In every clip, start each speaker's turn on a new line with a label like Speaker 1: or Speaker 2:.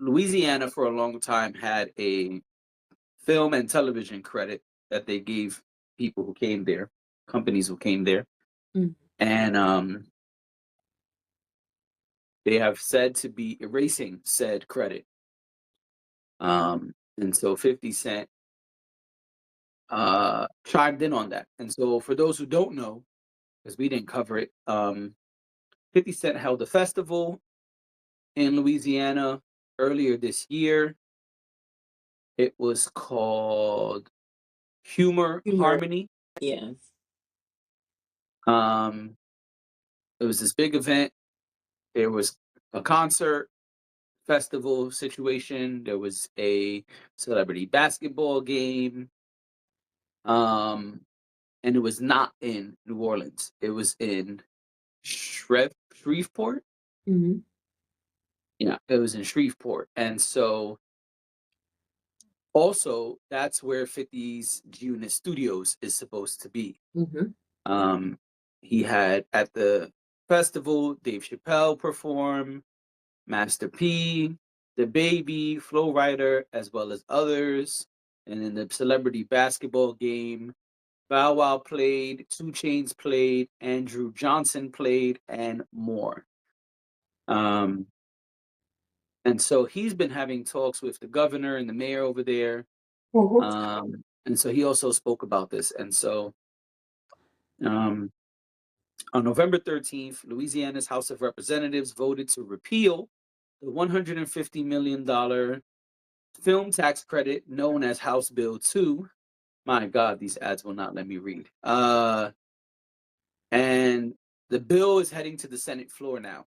Speaker 1: Louisiana for a long time had a film and television credit that they gave people who came there, companies who came there,
Speaker 2: Mm.
Speaker 1: and they have said to be erasing said credit. And so 50 Cent chimed in on that. And so for those who don't know, because we didn't cover it, 50 Cent held a festival in Louisiana earlier this year. It was called Humor
Speaker 2: Humor.
Speaker 1: Harmony.
Speaker 2: Yes.
Speaker 1: Um, it was this big event. There was a concert festival situation. There was a celebrity basketball game. Um, and it was not in New Orleans. It was in Shreveport.
Speaker 2: Mhm.
Speaker 1: Yeah, it was in Shreveport. And so also that's where 50's Unit Studios is supposed to be.
Speaker 2: Mhm.
Speaker 1: Um, he had at the festival Dave Chappelle perform, Master P, The Baby, Flo Rida, as well as others. And in the celebrity basketball game, Bow Wow played, Two Chains played, Andrew Johnson played, and more. Um, and so he's been having talks with the governor and the mayor over there.
Speaker 2: Mhm.
Speaker 1: And so he also spoke about this. And so um, on November 13th, Louisiana's House of Representatives voted to repeal the $150 million film tax credit known as House Bill 2. My God, these ads will not let me read. And the bill is heading to the Senate floor now.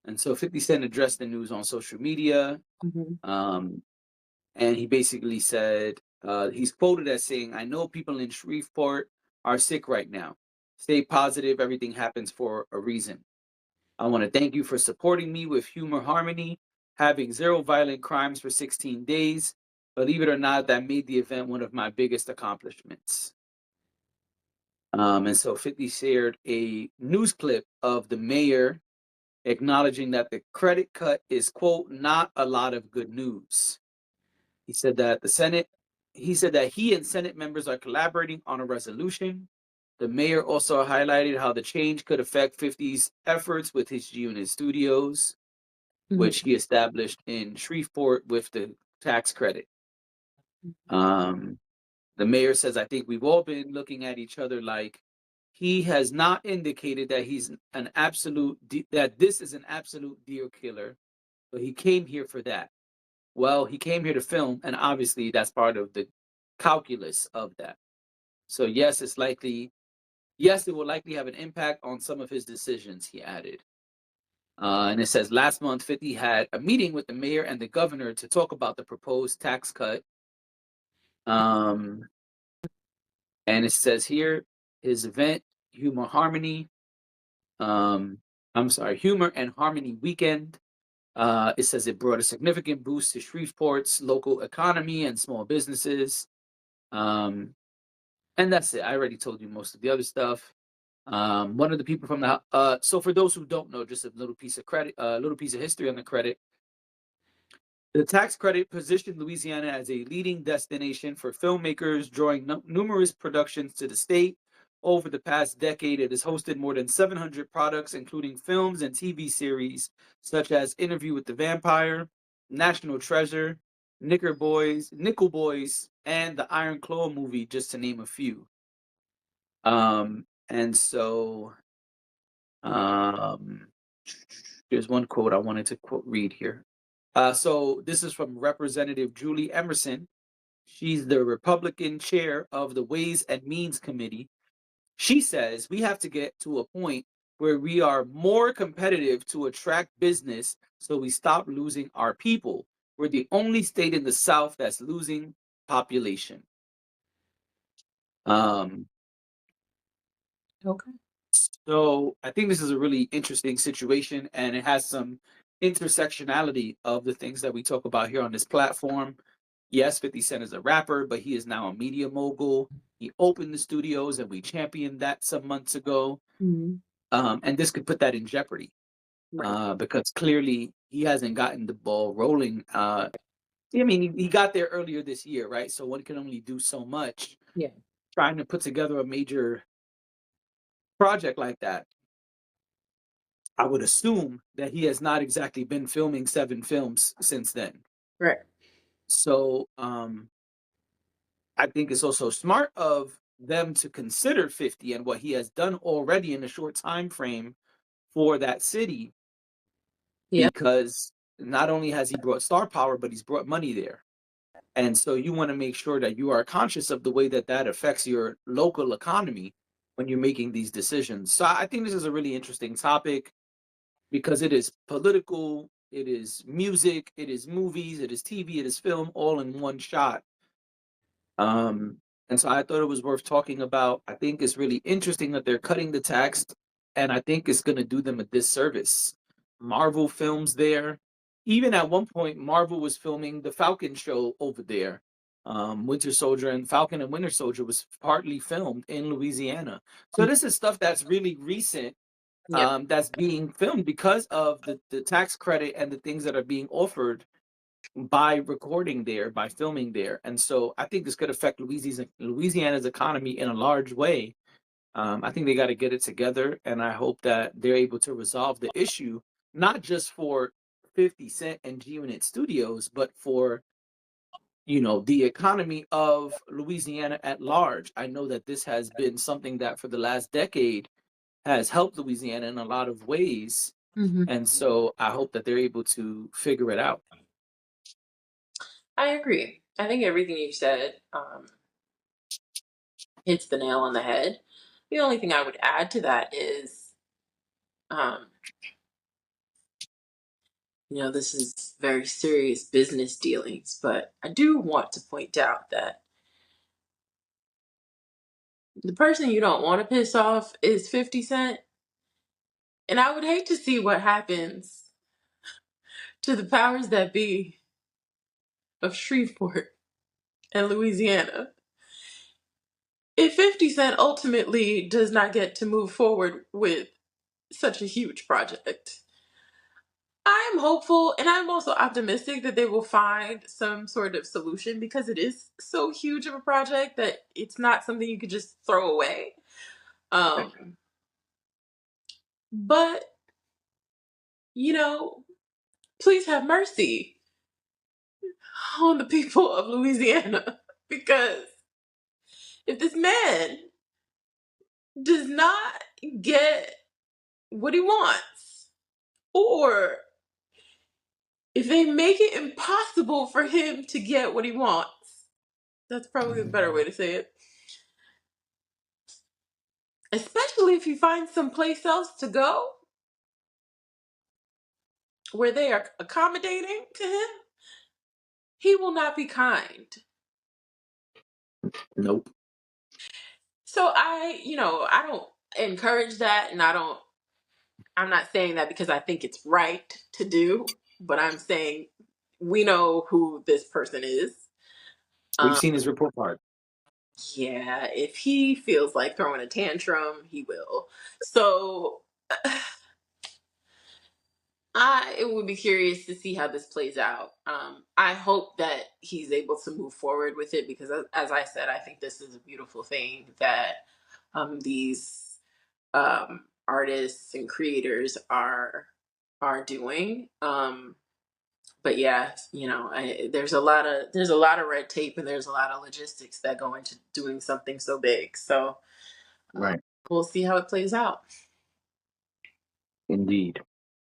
Speaker 1: And so 50 Cent addressed the news on social media.
Speaker 2: Mhm.
Speaker 1: Um, and he basically said, he's quoted as saying, I know people in Shreveport are sick right now. Stay positive. Everything happens for a reason. I want to thank you for supporting me with Humor Harmony, having zero violent crimes for 16 days. Believe it or not, that made the event one of my biggest accomplishments. And so 50 shared a news clip of the mayor acknowledging that the credit cut is, quote, not a lot of good news. He said that he said that he and Senate members are collaborating on a resolution. The mayor also highlighted how the change could affect 50's efforts with his unit studios, which
Speaker 2: Mhm.
Speaker 1: he established in Shreveport with the tax credit. Um, the mayor says, I think we've all been looking at each other like he has not indicated that that this is an absolute deal killer, but he came here for that. Well, he came here to film, and obviously that's part of the calculus of that. So yes, it will likely have an impact on some of his decisions, he added. And it says last month, 50 had a meeting with the mayor and the governor to talk about the proposed tax cut. Um, and it says here his event, Humor Harmony, um, Humor and Harmony Weekend. It says it brought a significant boost to Shreveport's local economy and small businesses. Um, and that's it. I already told you most of the other stuff. One of the people from so for those who don't know, just a little piece of credit, a little piece of history on the credit. The tax credit positioned Louisiana as a leading destination for filmmakers, drawing numerous productions to the state. Over the past decade, it has hosted more than 700 products, including films and TV series such as Interview with the Vampire, National Treasure, Nickel Boys, and the Iron Claw movie, just to name a few. And so um, there's one quote I wanted to read here. So this is from Representative Julie Emerson. She's the Republican chair of the Ways and Means Committee. She says we have to get to a point where we are more competitive to attract business so we stop losing our people. We're the only state in the South that's losing population. Um,
Speaker 2: Okay.
Speaker 1: So I think this is a really interesting situation, and it has some intersectionality of the things that we talk about here on this platform. Yes, 50 Cent is a rapper, but he is now a media mogul. He opened the studios, and we championed that some months ago.
Speaker 2: Mhm.
Speaker 1: And this could put that in jeopardy.
Speaker 2: Right.
Speaker 1: because clearly he hasn't gotten the ball rolling. I mean, he got there earlier this year, right? So one can only do so much
Speaker 2: Yeah.
Speaker 1: trying to put together a major project like that. I would assume that he has not exactly been filming 7 films since then.
Speaker 2: Right.
Speaker 1: So I think it's also smart of them to consider 50 and what he has done already in a short time frame for that city,
Speaker 2: Yeah.
Speaker 1: because not only has he brought star power, but he's brought money there. And so you want to make sure that you are conscious of the way that that affects your local economy when you're making these decisions. So I think this is a really interesting topic because it is political, it is music, it is movies, it is TV, it is film, all in one shot. Um, and so I thought it was worth talking about. I think it's really interesting that they're cutting the tax, and I think it's going to do them a disservice. Marvel films there. Even at one point, Marvel was filming the Falcon show over there. Winter Soldier and Falcon and Winter Soldier was partly filmed in Louisiana. So this is stuff that's really recent,
Speaker 2: Yeah.
Speaker 1: that's being filmed because of the tax credit and the things that are being offered by recording there, by filming there. And so I think this could affect Louisiana's economy in a large way. I think they got to get it together, and I hope that they're able to resolve the issue, not just for 50 Cent and G Unit Studios, but for the economy of Louisiana at large. I know that this has been something that for the last decade has helped Louisiana in a lot of ways,
Speaker 2: Hmm.
Speaker 1: and so I hope that they're able to figure it out.
Speaker 2: I agree. I think everything you said hits the nail on the head. The only thing I would add to that is, um, this is very serious business dealings, but I do want to point out that the person you don't want to piss off is 50 Cent. And I would hate to see what happens to the powers that be of Shreveport and Louisiana if 50 Cent ultimately does not get to move forward with such a huge project. I am hopeful and I'm also optimistic that they will find some sort of solution because it is so huge of a project that it's not something you could just throw away. Um, but, you know, please have mercy on the people of Louisiana because if this man does not get what he wants, or if they make it impossible for him to get what he wants, that's probably the better way to say it. Especially if he finds someplace else to go where they are accommodating to him, he will not be kind.
Speaker 1: Nope.
Speaker 2: So I don't encourage that, and I'm not saying that because I think it's right to do, but I'm saying we know who this person is.
Speaker 1: We've
Speaker 2: Um,
Speaker 1: seen his report card.
Speaker 2: yeah, if he feels like throwing a tantrum, he will. So I would be curious to see how this plays out. I hope that he's able to move forward with it because, as I said, I think this is a beautiful thing that these artists and creators are doing. But yeah, there's a lot of red tape and there's a lot of logistics that go into doing something so big. So
Speaker 1: Right.
Speaker 2: we'll see how it plays out.
Speaker 1: Indeed.